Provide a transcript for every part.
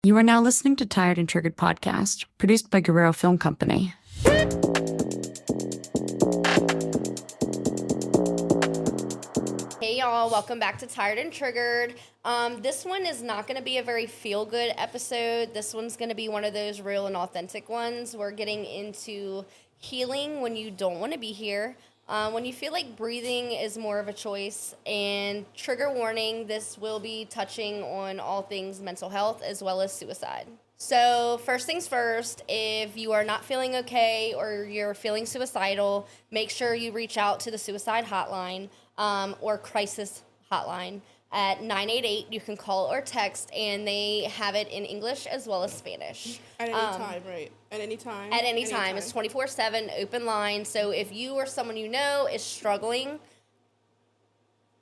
You are now listening to Tired and Triggered podcast, produced by Guerrero Film Company. Hey y'all, welcome back to Tired and Triggered. This one is not going to be a very feel-good episode. This one's going to be one of those real and authentic ones. We're getting into healing when you don't want to be here, when you feel like breathing is more of a choice. And trigger warning, this will be touching on all things mental health as well as suicide. So first things first, if you are not feeling okay or you're feeling suicidal, make sure you reach out to the suicide hotline or crisis hotline at 988. You can call or text, and they have it in English as well as Spanish. At any time, right? At any time? At any time. It's 24/7, open line. So if you or someone you know is struggling,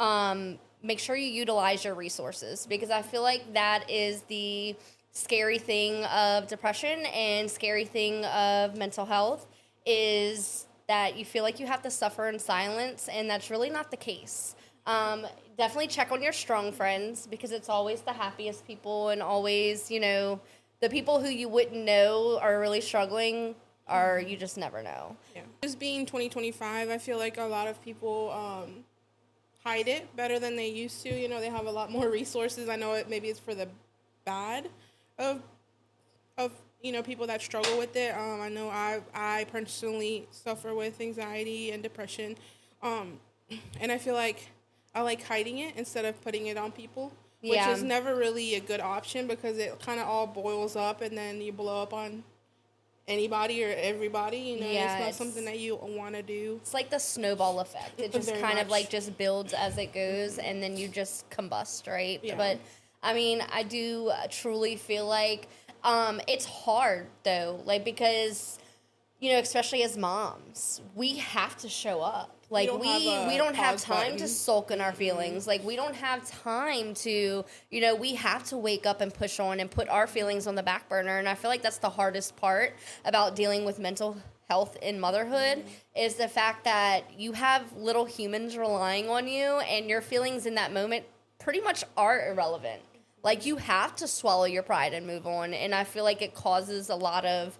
make sure you utilize your resources, because I feel like that is the scary thing of depression and scary thing of mental health, is that you feel like you have to suffer in silence, and that's really not the case. Definitely check on your strong friends, because it's always the happiest people, and always, you know, the people who you wouldn't know are really struggling, or you just never know. Yeah. Just being 2025, I feel like a lot of people hide it better than they used to. You know, they have a lot more resources. I know maybe it's for the bad of you know, people that struggle with it. I know I personally suffer with anxiety and depression, and I feel like I like hiding it instead of putting it on people, which is never really a good option, because it kind of all boils up and then you blow up on anybody or everybody. You know, it's not something that you want to do. It's like the snowball effect. It just kind of like just builds as it goes, and then you just combust, right? Yeah. But I mean, I do truly feel like it's hard though, like, because, you know, especially as moms, we have to show up. Like, we don't have time to sulk in our feelings. Like, we don't have time to, you know, we have to wake up and push on and put our feelings on the back burner. And I feel like that's the hardest part about dealing with mental health in motherhood, is the fact that you have little humans relying on you, and your feelings in that moment pretty much are irrelevant. Like, you have to swallow your pride and move on. And I feel like it causes a lot of,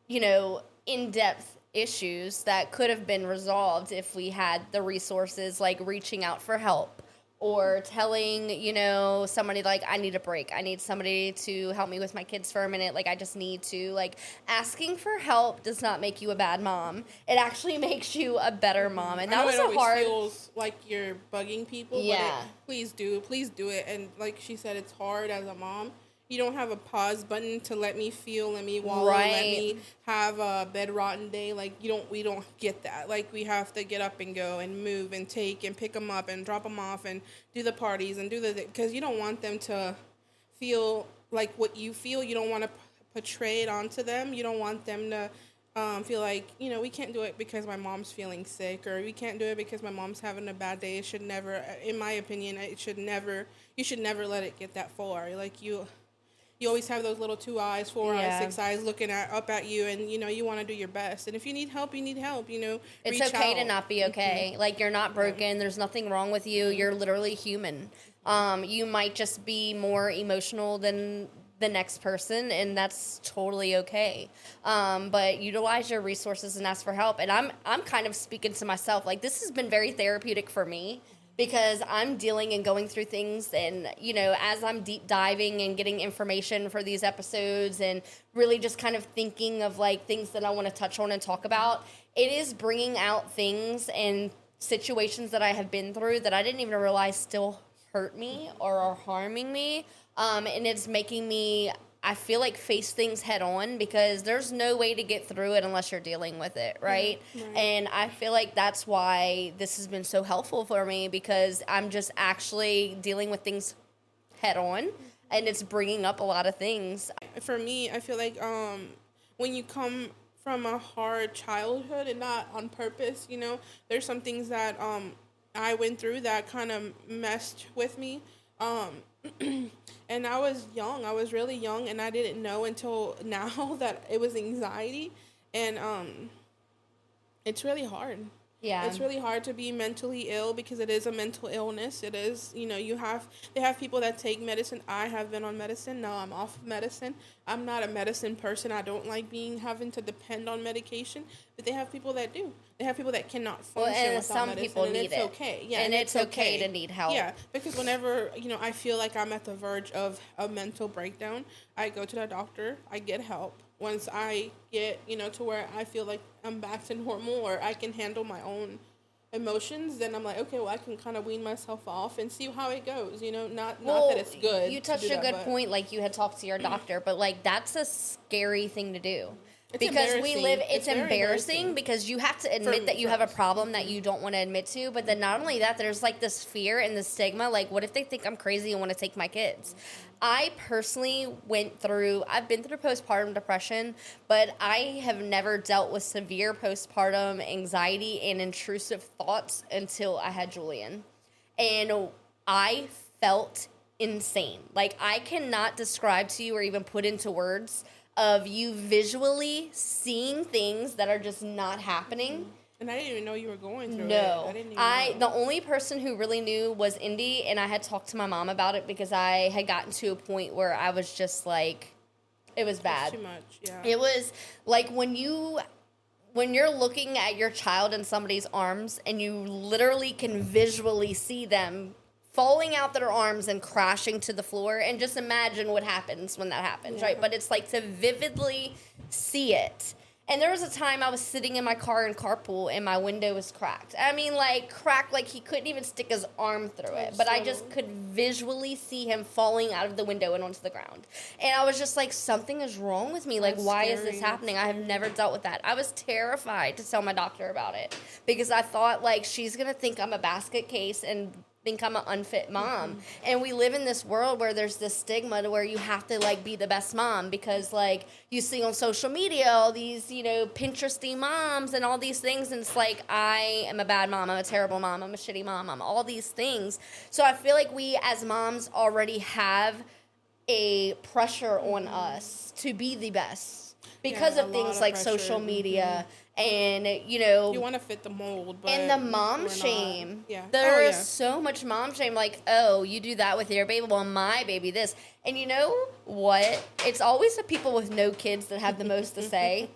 you know, in-depth issues that could have been resolved if we had the resources, like reaching out for help, or telling, you know, somebody, like, I need a break. I need somebody to help me with my kids for a minute. Like, I just need to, like, asking for help does not make you a bad mom. It actually makes you a better mom. And that was a hard... It feels like you're bugging people. Yeah. But please do it. And like she said, it's hard as a mom. You don't have a pause button to let me feel, let me wallow, let me have a bedrotten day. Like, we don't get that. Like, we have to get up and go and move and take and pick them up and drop them off and do the parties and do because you don't want them to feel like what you feel. You don't want to portray it onto them. You don't want them to feel like, you know, we can't do it because my mom's feeling sick, or we can't do it because my mom's having a bad day. It should never, in my opinion, you should never let it get that far. Like, you always have those little 2 eyes, 4 eyes, 6 eyes looking up at you, and, you know, you want to do your best. And if you need help, you need help, you know. It's okay to not be okay. Mm-hmm. Like, you're not broken. There's nothing wrong with you. You're literally human. You might just be more emotional than the next person, and that's totally okay. But utilize your resources and ask for help. And I'm kind of speaking to myself. Like, this has been very therapeutic for me, because I'm dealing and going through things, and, you know, as I'm deep diving and getting information for these episodes and really just kind of thinking of, like, things that I want to touch on and talk about, it is bringing out things and situations that I have been through that I didn't even realize still hurt me or are harming me. And it's making me, I feel like, face things head on, because there's no way to get through it unless you're dealing with it, right? And I feel like that's why this has been so helpful for me, because I'm just actually dealing with things head on, and it's bringing up a lot of things. For me, I feel like when you come from a hard childhood, and not on purpose, you know, there's some things that I went through that kind of messed with me. And I was young. I was really young, and I didn't know until now that it was anxiety. And it's really hard. Yeah. It's really hard to be mentally ill because it is a mental illness. It is, they have people that take medicine. I have been on medicine. Now I'm off of medicine. I'm not a medicine person. I don't like having to depend on medication, but they have people that do. They have people that cannot function and without some medicine, people and need it's it. okay. Yeah, and it's okay to need help. Yeah, because whenever, I feel like I'm at the verge of a mental breakdown, I go to the doctor, I get help. Once I get, to where I feel like I'm back to normal or I can handle my own emotions, then I'm like, okay, well, I can kind of wean myself off and see how it goes, not that it's good. You touched a good point, like you had talked to your doctor, but like that's a scary thing to do. It's because it's very embarrassing because you have to admit that you have a problem that you don't want to admit to, but then not only that, there's like this fear and this stigma, like what if they think I'm crazy and want to take my kids? I personally I've been through postpartum depression, but I have never dealt with severe postpartum anxiety and intrusive thoughts until I had Julian. And I felt insane. Like I cannot describe to you or even put into words of you visually seeing things that are just not happening. And I didn't even know you were going through it. No. I didn't even know. The only person who really knew was Indy, and I had talked to my mom about it because I had gotten to a point where I was just like, it was bad. It's too much, yeah. It was like when you're looking at your child in somebody's arms and you literally can visually see them falling out their arms and crashing to the floor, and just imagine what happens when that happens, right? But it's like to vividly see it. And there was a time I was sitting in my car in carpool and my window was cracked. I mean, like cracked, like he couldn't even stick his arm through it. But I just could visually see him falling out of the window and onto the ground. And I was just like, something is wrong with me. Like, why is this happening? I have never dealt with that. I was terrified to tell my doctor about it because I thought, like, she's going to think I'm a basket case and think I'm an unfit mom. Mm-hmm. And we live in this world where there's this stigma to where you have to like be the best mom because like you see on social media all these, Pinteresty moms and all these things, and it's like, I am a bad mom, I'm a terrible mom, I'm a shitty mom, I'm all these things. So I feel like we as moms already have a pressure on us to be the best because of things like pressure. Social media. Mm-hmm. And, you want to fit the mold, but and the mom shame. Yeah. There is so much mom shame. Like, oh, you do that with your baby. Well, my baby, this. And you know what? It's always the people with no kids that have the most to say.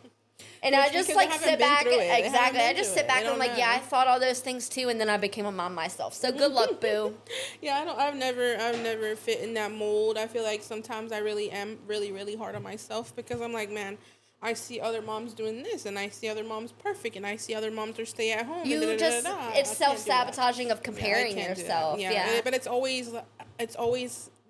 And I just like sit back. Exactly. I just sit back and I'm like, yeah, I thought all those things too, and then I became a mom myself. So good luck, boo. Yeah, I've never fit in that mold. I feel like sometimes I really am really, really hard on myself because I'm like, man, I see other moms doing this, and I see other moms perfect, and I see other moms are stay at home. It's self-sabotaging of comparing yourself. Yeah, but it's always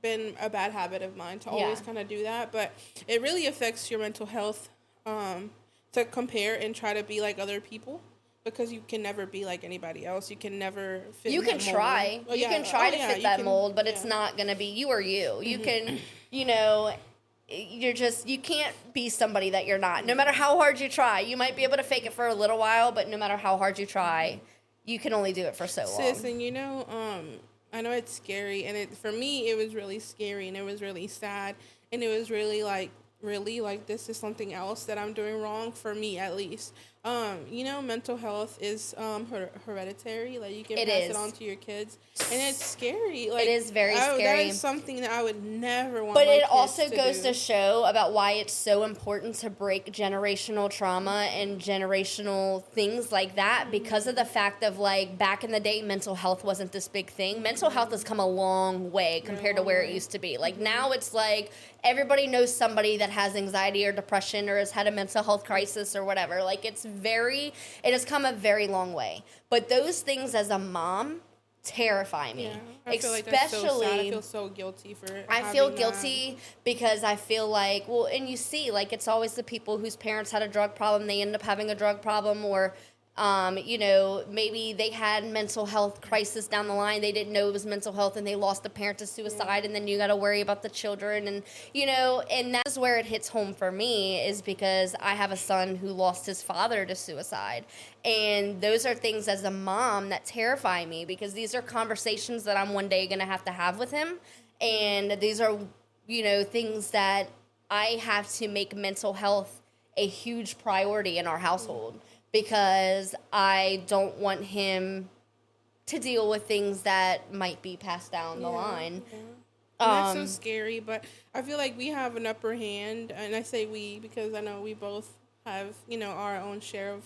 been a bad habit of mine to always kind of do that. But it really affects your mental health to compare and try to be like other people. Because you can never be like anybody else. You can never fit You in can that try. mold. You can try to fit that mold, but it's not going to be you or you. Mm-hmm. You can, you can't be somebody that you're not. No matter how hard you try. You might be able to fake it for a little while, but no matter how hard you try, you can only do it for so long. Sis, and I know it's scary, and for me, it was really scary, and it was really sad, and it was really like, this is something else that I'm doing wrong, for me at least. Mental health is hereditary. Like, you can pass it on to your kids, and it's scary. Like, it is very scary. That is something that I would never want. But it also goes to show about why it's so important to break generational trauma and generational things like that, because of the fact of, like, back in the day, mental health wasn't this big thing. Mental health has come a long way compared to where it used to be. Like, now it's like everybody knows somebody that has anxiety or depression or has had a mental health crisis or whatever. Like, it has come a very long way. But those things as a mom terrify me. Yeah, I feel like that's so sad. I feel so guilty for it. I feel guilty because I feel like, well, and you see, like, it's always the people whose parents had a drug problem, they end up having a drug problem, or maybe they had mental health crisis down the line. They didn't know it was mental health and they lost a parent to suicide, and then you got to worry about the children. And, and that's where it hits home for me, is because I have a son who lost his father to suicide. And those are things as a mom that terrify me, because these are conversations that I'm one day going to have with him. And these are, things that I have to make mental health a huge priority in our household. because I don't want him to deal with things that might be passed down the line. Yeah. And that's so scary, but I feel like we have an upper hand, and I say we because I know we both have, our own share of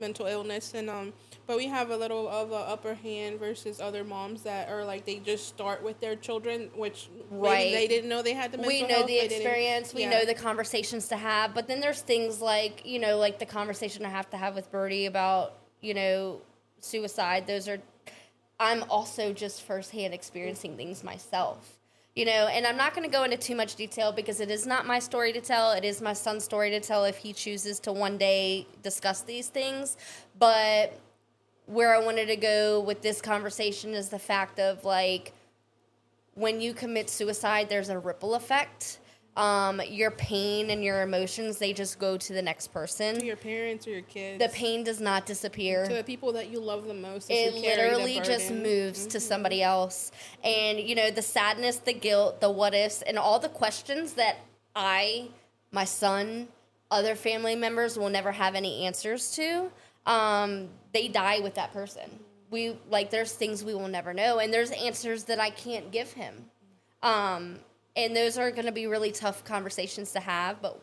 mental illness, and but we have a little of a upper hand versus other moms that are like, they just start with their children, which maybe they didn't know they had the mental health. We know the experience, we know the conversations to have, but then there's things like, like the conversation I have to have with Birdie about, suicide. I'm also just firsthand experiencing things myself. And I'm not going to go into too much detail because it is not my story to tell. It is my son's story to tell if he chooses to one day discuss these things. But where I wanted to go with this conversation is the fact of, like, when you commit suicide, there's a ripple effect. Your pain and your emotions, they just go to the next person. To your parents or your kids. The pain does not disappear. To the people that you love the most. It literally just moves to somebody else. And, the sadness, the guilt, the what ifs, and all the questions that my son, other family members will never have any answers to, they die with that person. There's things we will never know, and there's answers that I can't give him. And those are going to be really tough conversations to have. But,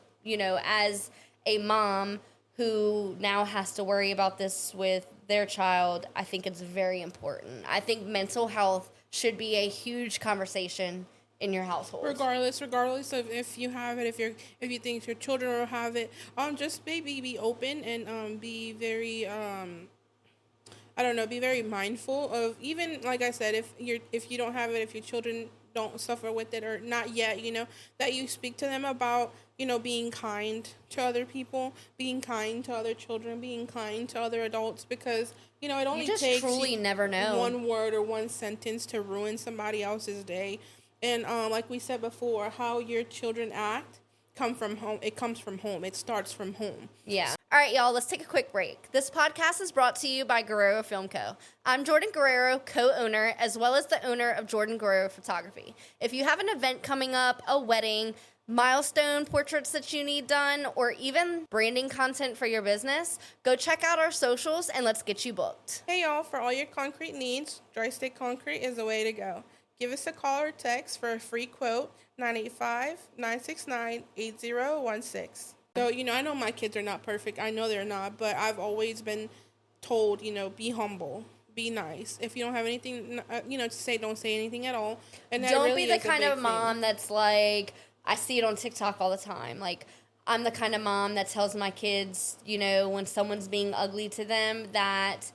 as a mom who now has to worry about this with their child, I think it's very important. I think mental health should be a huge conversation in your household. Regardless of if you have it, if you think your children will have it, just maybe be open and be very be very mindful of, even like I said, if you don't have it, if your children don't suffer with it or not yet, that you speak to them about, being kind to other people, being kind to other children, being kind to other adults, because, it only takes truly never know. one word or one sentence to ruin somebody else's day. And like we said before, how your children act comes from home. It starts from home. Yeah. All right, y'all, let's take a quick break. This podcast is brought to you by Guerrero Film Co. I'm Jordan Guerrero, co-owner, as well as the owner of Jordan Guerrero Photography. If you have an event coming up, a wedding, milestone portraits that you need done, or even branding content for your business, go check out our socials and let's get you booked. Hey, y'all, for all your concrete needs, Dry Stick Concrete is the way to go. Give us a call or text for a free quote, 985-969-8016. So, I know my kids are not perfect. I know they're not, but I've always been told, be humble, be nice. If you don't have anything, to say, don't say anything at all. And that don't really be the is a kind big of mom thing. that's like, I see it on TikTok all the time. Like, I'm the kind of mom that tells my kids, when someone's being ugly to them, that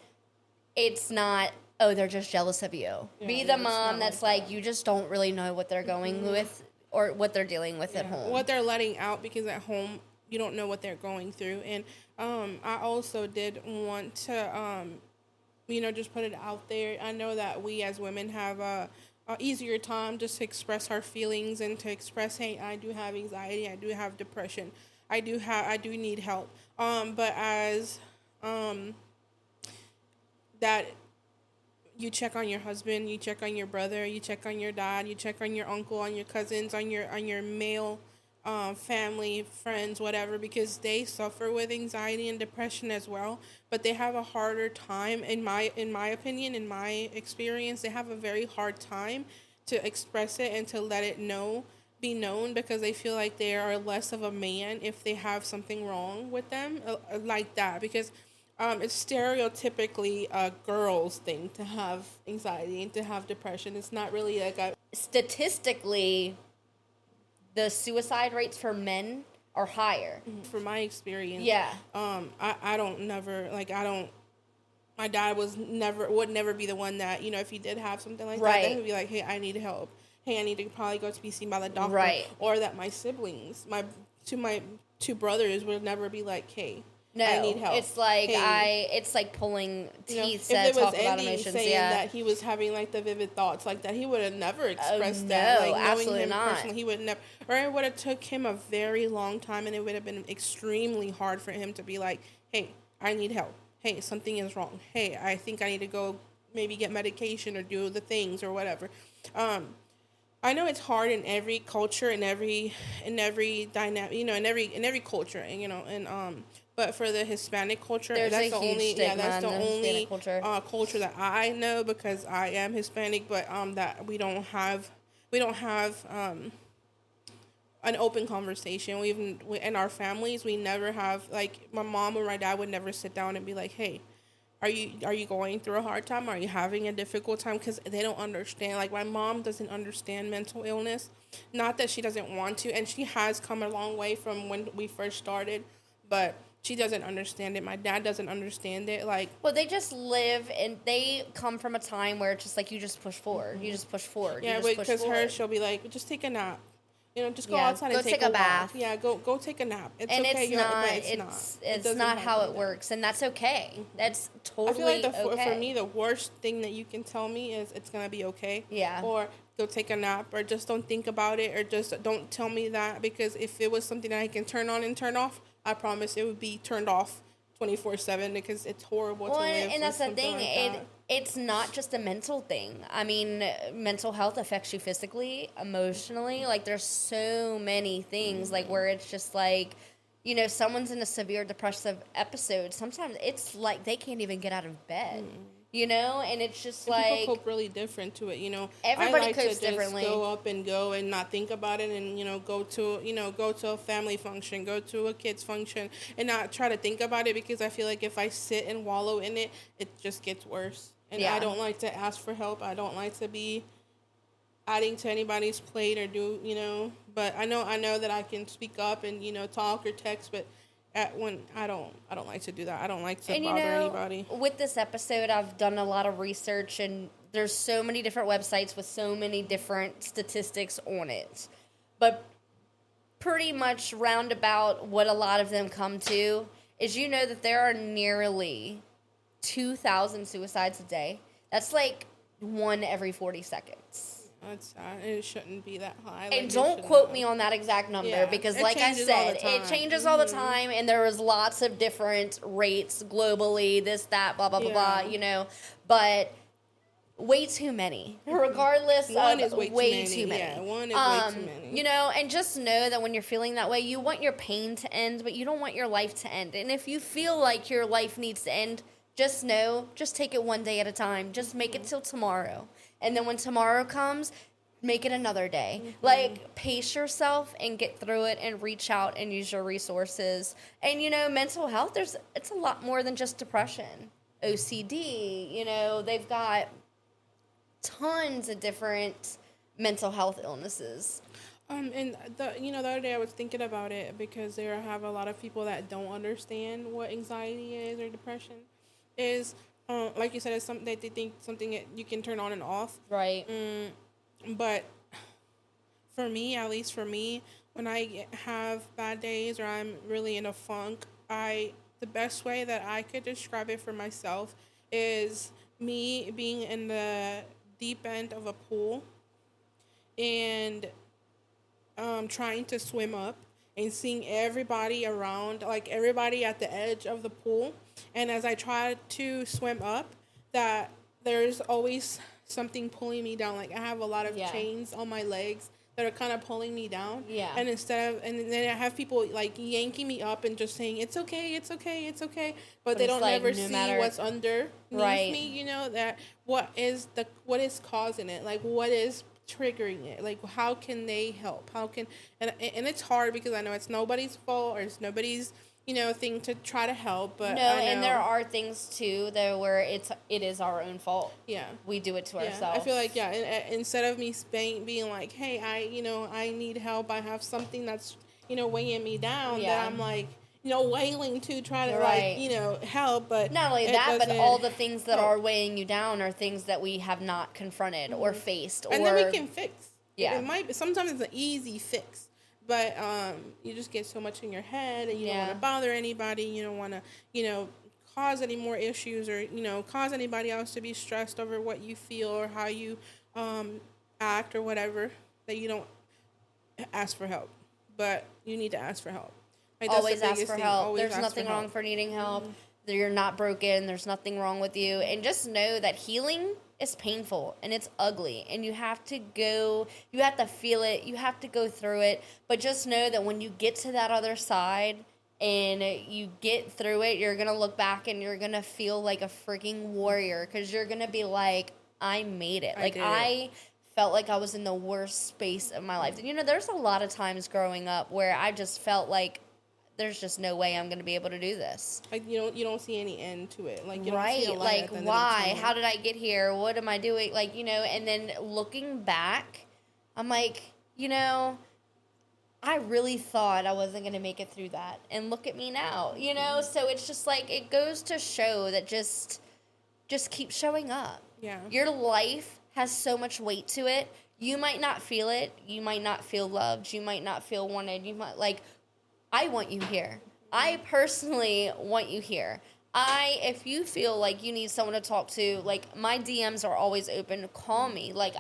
it's not, oh, they're just jealous of you. Yeah, be the mom that's like, you just don't really know what they're going with or what they're dealing with at home. What they're letting out, because at home, you don't know what they're going through. And I also did want to, just put it out there. I know that we as women have a easier time just to express our feelings and to express, hey, I do have anxiety, I do have depression, I do need help. But as that, you check on your husband, you check on your brother, you check on your dad, you check on your uncle, on your cousins, on your male family, friends, whatever, because they suffer with anxiety and depression as well, but they have a harder time, in my opinion, in my experience, they have a very hard time to express it and to let it be known, because they feel like they are less of a man if they have something wrong with them like that, because it's stereotypically a girl's thing to have anxiety and to have depression. It's not really like a... Statistically, the suicide rates for men are higher. From my experience. Yeah. My dad would never be the one that, if he did have something like that, he would be like, hey, I need help. Hey, I need to probably go to be seen by the doctor. Right. Or that my siblings, my two brothers would never be like, hey, No, I need help. It's like it's like pulling teeth to talk about emotions. Saying that he was having like the vivid thoughts like that, he would have never expressed that. Like, absolutely him not. Personally, he would never. Or it would have took him a very long time, and it would have been extremely hard for him to be like, "Hey, I need help. Hey, something is wrong. Hey, I think I need to go maybe get medication or do the things or whatever." I know it's hard in every culture, in every dynamic, in every culture, and but for the Hispanic culture, There's that's a the huge only stigma that's the in the only Hispanic culture. Culture that I know, because I am Hispanic, but that we don't have an open conversation. In our families, we never have, like, my mom or my dad would never sit down and be like, hey, are you going through a hard time? Are you having a difficult time? Because they don't understand. Like, my mom doesn't understand mental illness. Not that she doesn't want to, and she has come a long way from when we first started, but she doesn't understand it. My dad doesn't understand it. Like, well, they just live and they come from a time where it's just like you just push forward. You just push forward. yeah, you just because push forward. she'll be like, just take a nap. Just go Yeah, outside go and take a a bath. walk. Yeah, go take a nap. It's And okay. it's But not. it's not. It's doesn't not how happen it that. works, and that's okay. That's I totally feel like okay. for me, the worst thing that you can tell me is it's gonna be okay. Yeah. Or go take a nap, or just don't think about it, or just don't tell me that, because if it was something that I can turn on and turn off, I promise it would be turned off 24/7, because it's horrible to live. And that's the something thing. like that. It's not just a mental thing. I mean, mental health affects you physically, emotionally. Like, there's so many things, like, where it's just like, someone's in a severe depressive episode. Sometimes it's like they can't even get out of bed, and it's just like People cope really different to it. Everybody I like copes to differently. just go up and go and not think about it, and go to a family function, go to a kids function, and not try to think about it, because I feel like if I sit and wallow in it, it just gets worse. And Yeah. I don't like to ask for help. I don't like to be adding to anybody's plate or but I know that I can speak up and talk or text, but when I don't like to do that. I don't like to bother anybody. With this episode, I've done a lot of research, and there's so many different websites with so many different statistics on it. But pretty much roundabout what a lot of them come to is that there are nearly 2,000 suicides a day. That's like 1 every 40 seconds. That's sad. It shouldn't be that high. And don't quote me on that exact number, because, like I said, it changes all the time, and there was lots of different rates globally, this, that, blah, blah, blah, blah, but way too many, regardless one of is way too many. Yeah, one is way too many. And just know that when you're feeling that way, you want your pain to end, but you don't want your life to end. And if you feel like your life needs to end, just take it one day at a time. Just make it till tomorrow. And then when tomorrow comes, make it another day. Mm-hmm. Like, pace yourself and get through it and reach out and use your resources. And, mental health, it's a lot more than just depression. OCD, they've got tons of different mental health illnesses. And the other day I was thinking about it, because there have a lot of people that don't understand what anxiety is or depression is. Like you said, it's something that they think something that you can turn on and off. Right. But for me, at least for me, when I have bad days or I'm really in a funk, the best way that I could describe it for myself is me being in the deep end of a pool and trying to swim up and seeing everybody around, like everybody at the edge of the pool. And as I try to swim up, that there's always something pulling me down. Like, I have a lot of chains on my legs that are kind of pulling me down. Yeah. And then I have people like yanking me up and just saying, it's okay, it's okay, it's okay. But they don't ever see what's underneath me, that what is causing it? Like, what is triggering it? Like, how can they help? And it's hard, because I know it's nobody's fault, or it's nobody's thing to try to help, but and there are things too though where it is our own fault. Yeah, we do it to ourselves. I feel like instead of me being like, hey, I need help, I have something that's weighing me down, that I'm like wailing to try to help, but not only that, but all the things that are weighing you down are things that we have not confronted or faced, and then we can fix. Yeah, it might be, sometimes it's an easy fix. But you just get so much in your head, and you don't want to bother anybody. You don't want to, cause any more issues, or, cause anybody else to be stressed over what you feel or how you act or whatever, that you don't ask for help. But you need to ask for help. Like, always ask for help. There's nothing wrong for needing help. Mm-hmm. You're not broken. There's nothing wrong with you. And just know that healing is painful and it's ugly, and you have to feel it, you have to go through it, but just know that when you get to that other side, and you get through it, you're going to look back and you're going to feel like a freaking warrior, because you're going to be like, I made it. I felt like I was in the worst space of my life. And, you know, there's a lot of times growing up where I just felt like there's just no way I'm going to be able to do this. Like, you don't see any end to it. Like, you right. don't see a light like, at the end why? of the tunnel. How did I get here? What am I doing? Like, you know, and then looking back, I'm like, you know, I really thought I wasn't going to make it through that. And look at me now, you know? So it's just like, it goes to show that just keep showing up. Yeah. Your life has so much weight to it. You might not feel it. You might not feel loved. You might not feel wanted. You might, like, I want you here. I personally want you here. If you feel like you need someone to talk to, like, my DMs are always open. Call me. Like,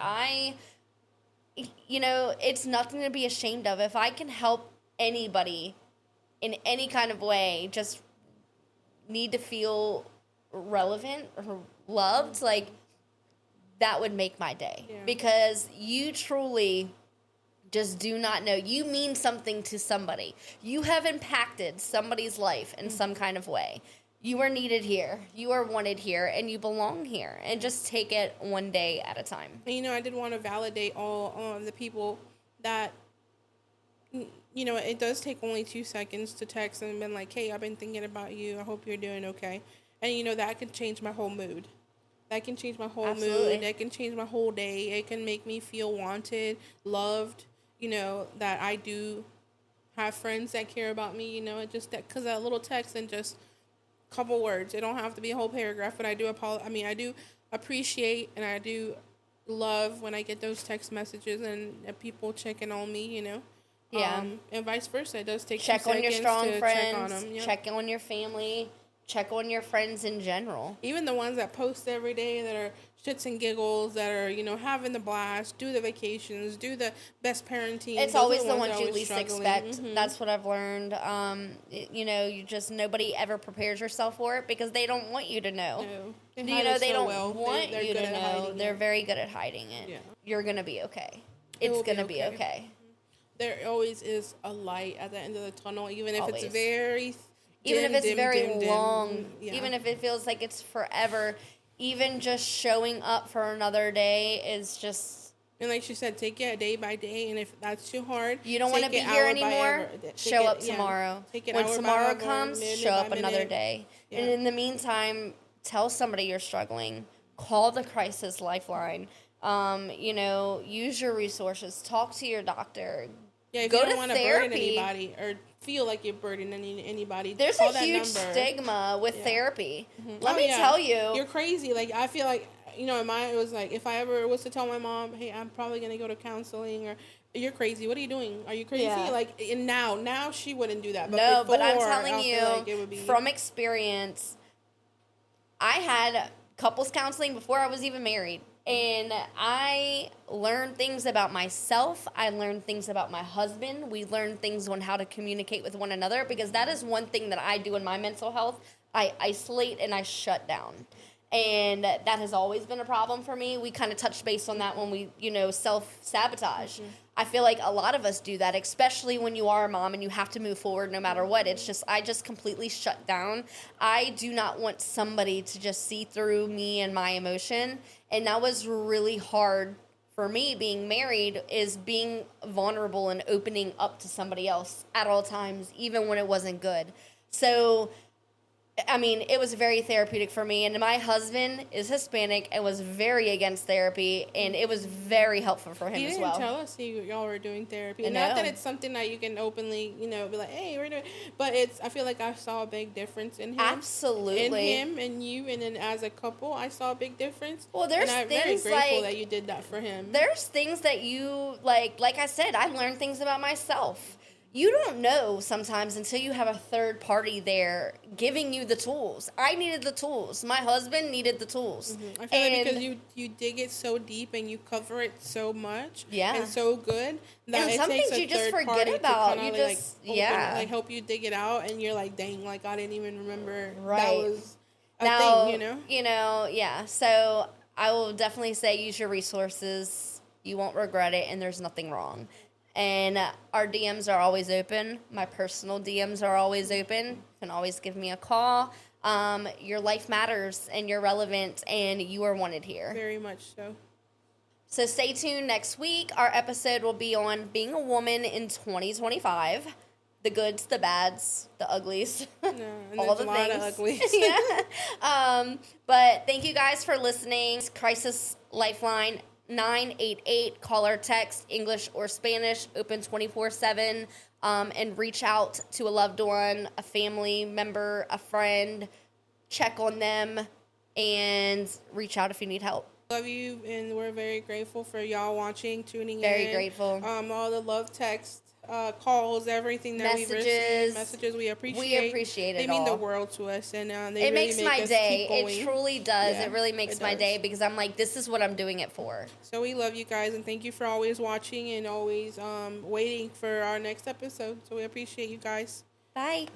you know, it's nothing to be ashamed of. If I can help anybody in any kind of way, just need to feel relevant or loved, like, that would make my day. Yeah. Because you truly just do not know. You mean something to somebody. You have impacted somebody's life in some kind of way. You are needed here. You are wanted here, and you belong here. And just take it one day at a time. And, you know, I did want to validate all the people that, you know, it does take only 2 seconds to text and been like, hey, I've been thinking about you. I hope you're doing okay. And, you know, that can change my whole mood. That can change my whole mood. That can change my whole day. It can make me feel wanted, loved, you know, that I do have friends that care about me, you know, it just that, because that little text and just a couple words. It don't have to be a whole paragraph, but I do appreciate and I do love when I get those text messages and people checking on me, you know. Yeah. And vice versa. It does take check on your strong friends, check on them. Yep. Check on your family, check on your friends in general. Even the ones that post every day that are shits and giggles, that are, you know, having the blast, do the vacations, do the best parenting. It's always the ones you least expect. Mm-hmm. That's what I've learned. You know, nobody ever prepares yourself for it because they don't want you to know. No. You know, they don't want you to know. They're very good at hiding it. Yeah. You're going to be okay. It's going to be okay. There always is a light at the end of the tunnel, even if Always. it's very even if it's very dim. long, Yeah. even if it feels like it's forever, even just showing up for another day is just... And like she said, take it day by day, and if that's too hard, you don't want to be here anymore, show up tomorrow. When tomorrow comes, show up another day. Yeah. And in the meantime, tell somebody you're struggling. Call the crisis lifeline. You know, use your resources. Talk to your doctor. Yeah, if go you don't to want to burden anybody or feel like you're burdening anybody, there's call a that huge number. Stigma with therapy. Mm-hmm. Let me tell you. You're crazy. Like, I feel like, you know, it was like, if I ever was to tell my mom, hey, I'm probably going to go to counseling, or you're crazy. What are you doing? Are you crazy? Yeah. Like, and now she wouldn't do that. But no, before, but I'm telling you, like it would be... from experience, I had couples counseling before I was even married. And I learned things about myself. I learned things about my husband. We learned things on how to communicate with one another, because that is one thing that I do in my mental health. I isolate and I shut down. And that has always been a problem for me. We kind of touched base on that when we, you know, self-sabotage. Mm-hmm. I feel like a lot of us do that, especially when you are a mom and you have to move forward no matter what. It's just, I just completely shut down. I do not want somebody to just see through me and my emotion. And that was really hard for me, being married, is being vulnerable and opening up to somebody else at all times, even when it wasn't good. So, I mean, it was very therapeutic for me. And my husband is Hispanic and was very against therapy, and it was very helpful for him as well. He didn't tell us y'all were doing therapy. I Not know. that it's something that you can openly, you know, be like, hey, we're doing. But I feel like I saw a big difference in him. Absolutely. In him and you, and then as a couple, I saw a big difference. Well, there's and I'm things very grateful like that you did that for him. There's things that you like I said, I learned things about myself. You don't know sometimes until you have a third party there giving you the tools. I needed the tools. My husband needed the tools. Mm-hmm. I feel like because you dig it so deep and you cover it so much, and so good, that and it some takes things a you just third forget party about. to You kinda, just like help you dig it out, and you're like, dang, like I didn't even remember right. that was a thing, you know, yeah. So I will definitely say use your resources. You won't regret it, and there's nothing wrong. And our DMs are always open. My personal DMs are always open. You can always give me a call. Your life matters, and you're relevant, and you are wanted here. Very much so. So stay tuned next week. Our episode will be on being a woman in 2025. The goods, the bads, the uglies, all the things. Of uglies. Yeah. But thank you guys for listening. Crisis Lifeline 988. Call or text, English or Spanish, open 24/7. And reach out to a loved one, a family member, a friend. Check on them and reach out if you need help. Love you, and we're very grateful for y'all watching, tuning in. Very grateful. All the love texts, calls, everything that we've received, messages, we appreciate. We appreciate it. They mean the world to us, and they it really makes make my us day. keep going. It truly does. Yeah, it really makes my day because I'm like, this is what I'm doing it for. So we love you guys, and thank you for always watching and always waiting for our next episode. So we appreciate you guys. Bye.